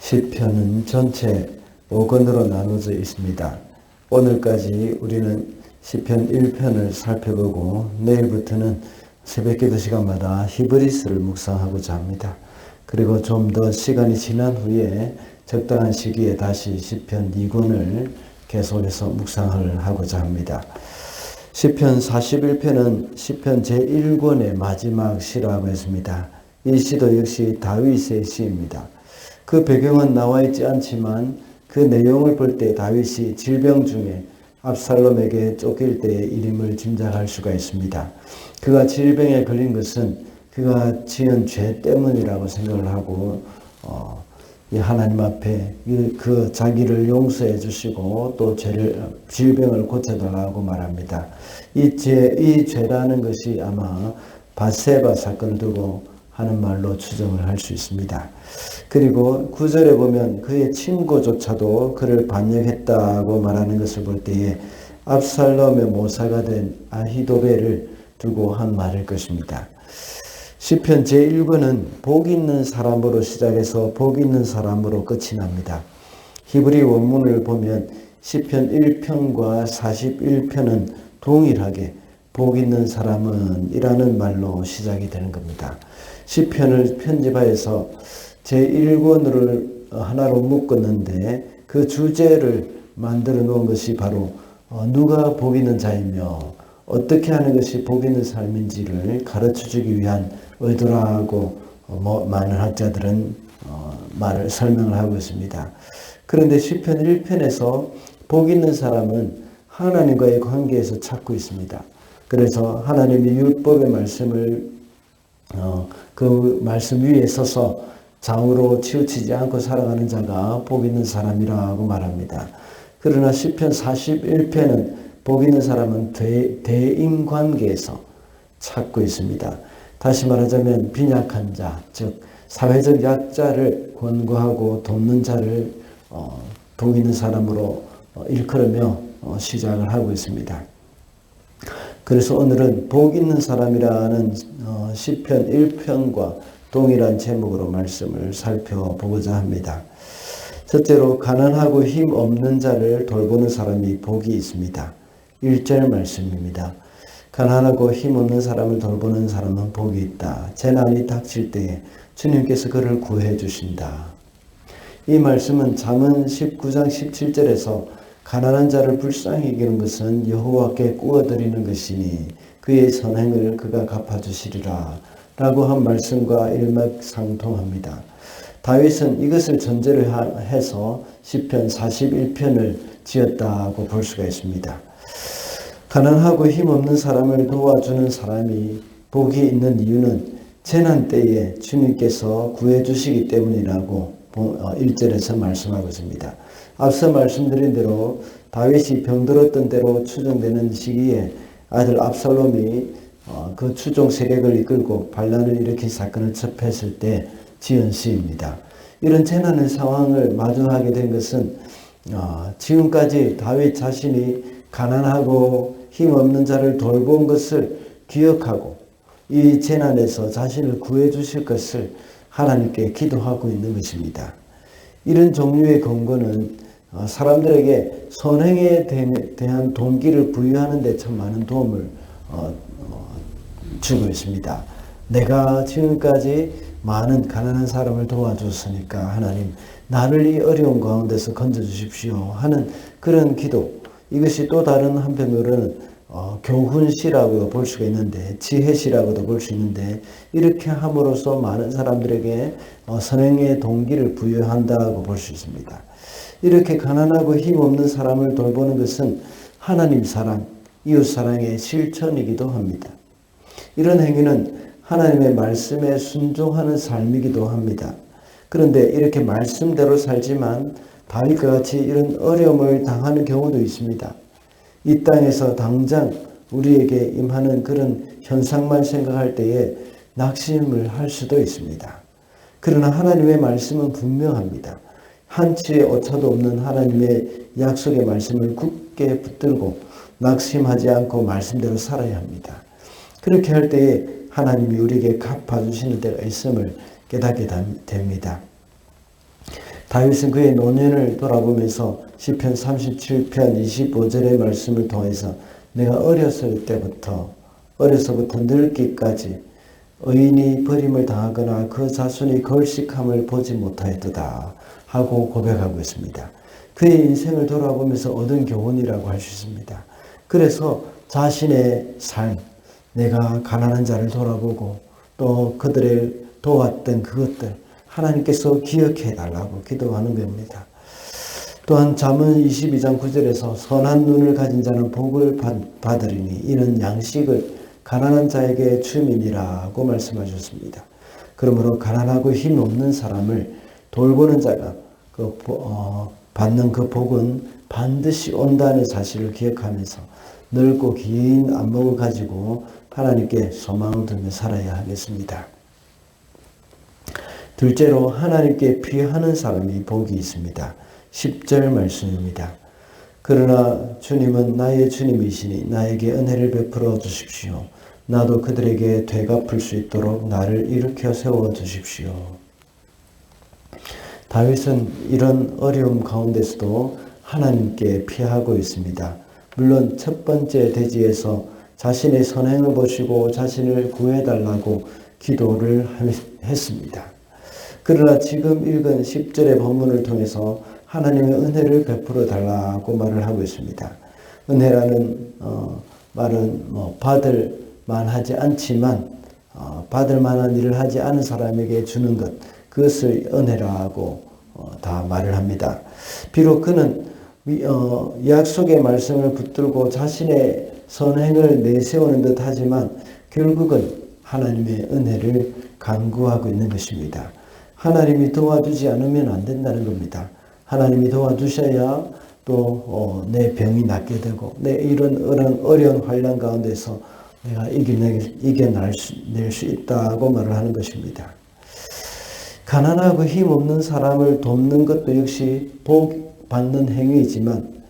시편은 전체 5권으로 나눠져 있습니다. 오늘까지 우리는 시편 1편을 살펴보고 내일부터는 새벽기도 시간마다 히브리스를 묵상하고자 합니다. 그리고 좀 더 시간이 지난 후에 적당한 시기에 다시 시편 2권을 계속해서 묵상을 하고자 합니다. 시편 41편은 시편 제1권의 마지막 시라고 했습니다. 이 시도 역시 다윗의 시입니다. 그 배경은 나와 있지 않지만 그 내용을 볼 때 다윗이 질병 중에 압살롬에게 쫓길 때의 일임을 짐작할 수가 있습니다. 그가 질병에 걸린 것은 그가 지은 죄 때문이라고 생각을 하고 하나님 앞에 그 자기를 용서해 주시고 또 질병을 고쳐달라고 말합니다. 이 죄라는 것이 아마 밧세바 사건을 두고 하는 말로 추정을 할 수 있습니다. 그리고 9절에 보면 그의 친구조차도 그를 반역했다고 말하는 것을 볼 때에 압살롬의 모사가 된 아히도벨을 두고 한 말일 것입니다. 시편 제1권은 복 있는 사람으로 시작해서 복 있는 사람으로 끝이 납니다. 히브리 원문을 보면 시편 1편과 41편은 동일하게 복 있는 사람은 이라는 말로 시작이 되는 겁니다. 시편을 편집하여서 제1권을 하나로 묶었는데 그 주제를 만들어 놓은 것이 바로 누가 복 있는 자이며 어떻게 하는 것이 복 있는 삶인지를 가르쳐 주기 위한 의도라고 많은 학자들은 말을 설명을 하고 있습니다. 그런데 시편 1편에서 복 있는 사람은 하나님과의 관계에서 찾고 있습니다. 그래서 하나님의 율법의 말씀을 그 말씀 위에 서서 장으로 치우치지 않고 살아가는 자가 복 있는 사람이라고 말합니다. 그러나 시편 41편은 복 있는 사람은 대인 관계에서 찾고 있습니다. 다시 말하자면 빈약한 자, 즉 사회적 약자를 권고하고 돕는 자를 복 있는 사람으로 일컬으며 시작을 하고 있습니다. 그래서 오늘은 복 있는 사람이라는 시편 1편과 동일한 제목으로 말씀을 살펴보고자 합니다. 첫째로 가난하고 힘 없는 자를 돌보는 사람이 복이 있습니다. 1절 말씀입니다. 가난하고 힘 없는 사람을 돌보는 사람은 복이 있다. 재난이 닥칠 때에 주님께서 그를 구해 주신다. 이 말씀은 잠언 19장 17절에서 가난한 자를 불쌍히 여기는 것은 여호와께 구워드리는 것이니 그의 선행을 그가 갚아주시리라 라고 한 말씀과 일맥상통합니다. 다윗은 이것을 전제로 해서 시편 41편을 지었다고 볼 수가 있습니다. 가난하고 힘없는 사람을 도와주는 사람이 복이 있는 이유는 재난 때에 주님께서 구해주시기 때문이라고 1절에서 말씀하고 있습니다. 앞서 말씀드린 대로 다윗이 병들었던 때로 추정되는 시기에 아들 압살롬이 그 추종 세력을 이끌고 반란을 일으킨 사건을 접했을 때 지은 시입니다. 이런 재난의 상황을 마주하게 된 것은 지금까지 다윗 자신이 가난하고 힘없는 자를 돌본 것을 기억하고 이 재난에서 자신을 구해 주실 것을 하나님께 기도하고 있는 것입니다. 이런 종류의 근거는 사람들에게 선행에 대한 동기를 부여하는 데 참 많은 도움을 주고 있습니다. 내가 지금까지 많은 가난한 사람을 도와줬으니까 하나님 나를 이 어려운 가운데서 건져주십시오 하는 그런 기도, 이것이 또 다른 한편으로는 교훈시라고 볼 수가 있는데 지혜시라고도 볼 수 있는데 이렇게 함으로써 많은 사람들에게 선행의 동기를 부여한다고 볼 수 있습니다. 이렇게 가난하고 힘없는 사람을 돌보는 것은 하나님 사랑, 이웃 사랑의 실천이기도 합니다. 이런 행위는 하나님의 말씀에 순종하는 삶이기도 합니다. 그런데 이렇게 말씀대로 살지만 다윗과 같이 이런 어려움을 당하는 경우도 있습니다. 이 땅에서 당장 우리에게 임하는 그런 현상만 생각할 때에 낙심을 할 수도 있습니다. 그러나 하나님의 말씀은 분명합니다. 한치의 오차도 없는 하나님의 약속의 말씀을 굳게 붙들고 낙심하지 않고 말씀대로 살아야 합니다. 그렇게 할 때에 하나님이 우리에게 갚아주시는 때가 있음을 깨닫게 됩니다. 다윗은 그의 노년을 돌아보면서 시편 37편 25절의 말씀을 통해서 내가 어려서부터 늙기까지 의인이 버림을 당하거나 그 자손이 걸식함을 보지 못하였도다 하고 고백하고 있습니다. 그의 인생을 돌아보면서 얻은 교훈이라고 할 수 있습니다. 그래서 자신의 삶, 내가 가난한 자를 돌아보고 또 그들을 도왔던 그것들 하나님께서 기억해 달라고 기도하는 겁니다. 또한 잠언 22장 9절에서 선한 눈을 가진 자는 복을 받으리니 이는 양식을 가난한 자에게 줌이니라고 말씀하셨습니다. 그러므로 가난하고 힘없는 사람을 돌보는 자가 받는 그 복은 반드시 온다는 사실을 기억하면서 넓고 긴 안목을 가지고 하나님께 소망을 두며 살아야 하겠습니다. 둘째로 하나님께 피하는 사람이 복이 있습니다. 10절 말씀입니다. 그러나 주님은 나의 주님이시니 나에게 은혜를 베풀어 주십시오. 나도 그들에게 되갚을 수 있도록 나를 일으켜 세워 주십시오. 다윗은 이런 어려움 가운데서도 하나님께 피하고 있습니다. 물론 첫 번째 대지에서 자신의 선행을 보시고 자신을 구해달라고 기도를 했습니다. 그러나 지금 읽은 10절의 본문을 통해서 하나님의 은혜를 베풀어 달라고 말을 하고 있습니다. 은혜라는 말은 받을 만하지 않지만 받을 만한 일을 하지 않은 사람에게 주는 것, 그것을 은혜라고 다 말을 합니다. 비록 그는 약속의 말씀을 붙들고 자신의 선행을 내세우는 듯 하지만 결국은 하나님의 은혜를 간구하고 있는 것입니다. 하나님이 도와주지 않으면 안 된다는 겁니다. 하나님이 도와주셔야 또 내 병이 낫게 되고 내 이런 어려운 환난 가운데서 내가 이겨낼 수 있다고 말을 하는 것입니다. 가난하고 힘없는 사람을 돕는 것도 역시 복 받는 행위이지만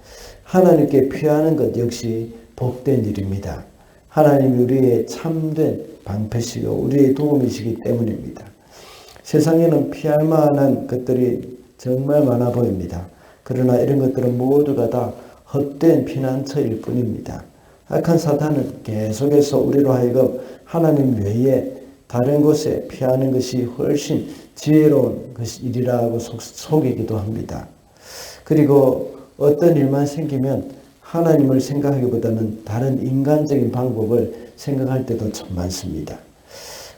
하나님께 피하는 것 역시 복된 일입니다. 하나님이 우리의 참된 방패시고 우리의 도움이시기 때문입니다. 세상에는 피할 만한 것들이 정말 많아 보입니다. 그러나 이런 것들은 모두가 다 헛된 피난처일 뿐입니다. 악한 사탄은 계속해서 우리로 하여금 하나님 외에 다른 곳에 피하는 것이 훨씬 지혜로운 일이라고 속이기도 합니다. 그리고 어떤 일만 생기면 하나님을 생각하기보다는 다른 인간적인 방법을 생각할 때도 참 많습니다.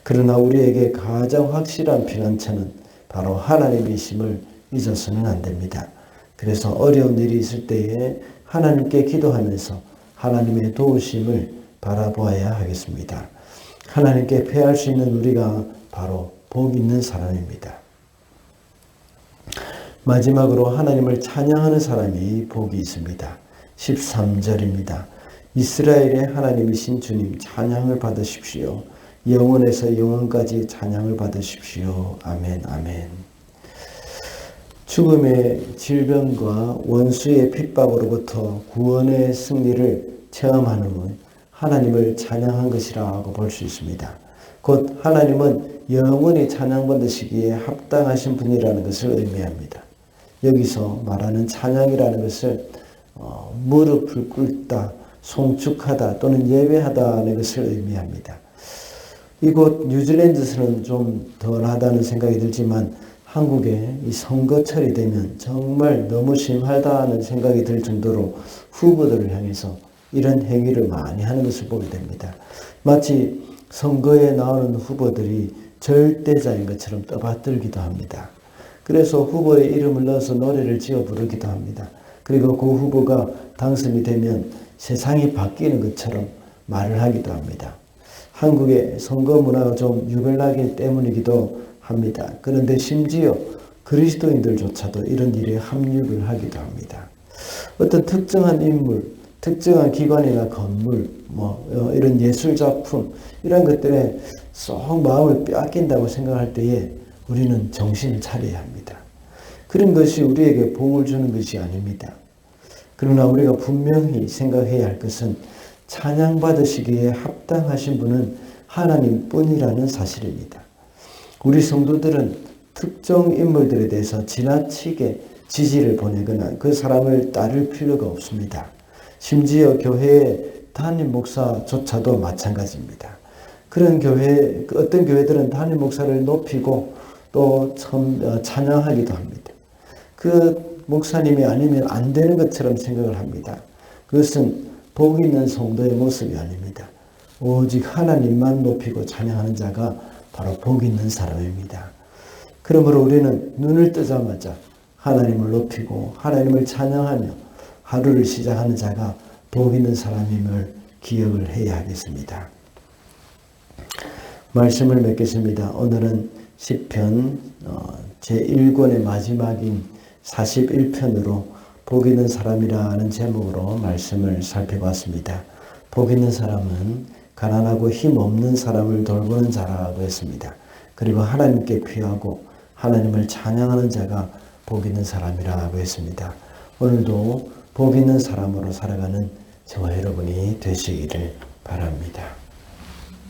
그러나 우리에게 가장 확실한 피난처는 바로 하나님이심을 잊어서는 안 됩니다. 그래서 어려운 일이 있을 때에 하나님께 기도하면서 하나님의 도우심을 바라보아야 하겠습니다. 하나님께 피할 수 있는 우리가 바로 복 있는 사람입니다. 마지막으로 하나님을 찬양하는 사람이 복이 있습니다. 13절입니다. 이스라엘의 하나님이신 주님 찬양을 받으십시오. 영원에서 영원까지 찬양을 받으십시오. 아멘, 아멘. 죽음의 질병과 원수의 핍박으로부터 구원의 승리를 체험하는 건 하나님을 찬양한 것이라고 볼 수 있습니다. 곧 하나님은 영원히 찬양받으시기에 합당하신 분이라는 것을 의미합니다. 여기서 말하는 찬양이라는 것을 무릎을 꿇다, 송축하다 또는 예배하다는 것을 의미합니다. 이곳 뉴질랜드에서는 좀 덜하다는 생각이 들지만 한국에 이 선거철이 되면 정말 너무 심하다는 생각이 들 정도로 후보들을 향해서 이런 행위를 많이 하는 것을 보게 됩니다. 마치 선거에 나오는 후보들이 절대자인 것처럼 떠받들기도 합니다. 그래서 후보의 이름을 넣어서 노래를 지어 부르기도 합니다. 그리고 그 후보가 당선이 되면 세상이 바뀌는 것처럼 말을 하기도 합니다. 한국의 선거 문화가 좀 유별나기 때문이기도 합니다. 그런데 심지어 그리스도인들조차도 이런 일에 합류를 하기도 합니다. 어떤 특정한 인물, 특정한 기관이나 건물, 이런 예술작품, 이런 것들에 쏙 마음을 빼앗긴다고 생각할 때에 우리는 정신을 차려야 합니다. 그런 것이 우리에게 복을 주는 것이 아닙니다. 그러나 우리가 분명히 생각해야 할 것은 찬양받으시기에 합당하신 분은 하나님뿐이라는 사실입니다. 우리 성도들은 특정 인물들에 대해서 지나치게 지지를 보내거나 그 사람을 따를 필요가 없습니다. 심지어 교회의 담임 목사조차도 마찬가지입니다. 그런 교회, 어떤 교회들은 담임 목사를 높이고 또 찬양하기도 합니다. 그 목사님이 아니면 안 되는 것처럼 생각을 합니다. 그것은 복 있는 성도의 모습이 아닙니다. 오직 하나님만 높이고 찬양하는 자가 바로 복 있는 사람입니다. 그러므로 우리는 눈을 뜨자마자 하나님을 높이고 하나님을 찬양하며 하루를 시작하는 자가 복 있는 사람임을 기억을 해야 하겠습니다. 말씀을 맺겠습니다. 오늘은 시편 제1권의 마지막인 41편으로 복 있는 사람이라는 제목으로 말씀을 살펴봤습니다. 복 있는 사람은 가난하고 힘없는 사람을 돌보는 자라고 했습니다. 그리고 하나님께 귀하고 하나님을 찬양하는 자가 복 있는 사람이라고 했습니다. 오늘도 복 있는 사람으로 살아가는 저와 여러분이 되시기를 바랍니다.